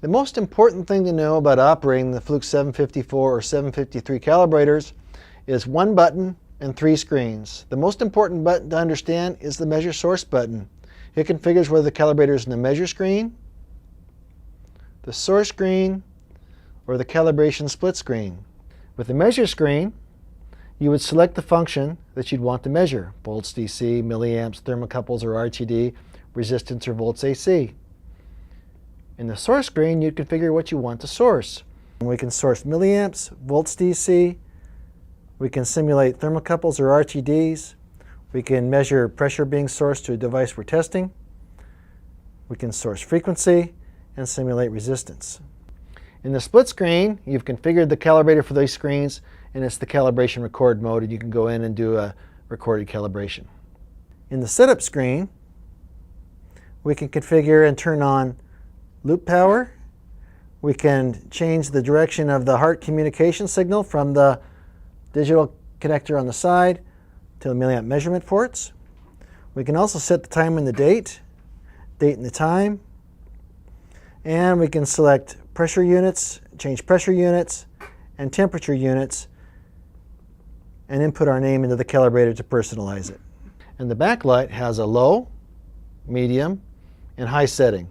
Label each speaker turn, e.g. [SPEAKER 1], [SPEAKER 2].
[SPEAKER 1] The most important thing to know about operating the Fluke 754 or 753 calibrators is one button and three screens. The most important button to understand is the measure source button. It configures whether the calibrator is in the measure screen, the source screen, or the calibration split screen. With the measure screen, you would select the function that you'd want to measure: volts DC, milliamps, thermocouples or RTD, resistance or volts AC. In the source screen, you configure what you want to source. We can source milliamps, volts DC, we can simulate thermocouples or RTDs, we can measure pressure being sourced to a device we're testing, we can source frequency, and simulate resistance. In the split screen, you've configured the calibrator for these screens, and it's the calibration record mode, and you can go in and do a recorded calibration. In the setup screen, we can configure and turn on loop power. We can change the direction of the HART communication signal from the digital connector on the side to the milliamp measurement ports. We can also set the time and the date and the time. And we can select pressure units, change pressure units, and temperature units, and input our name into the calibrator to personalize it. And the backlight has a low, medium, and high setting.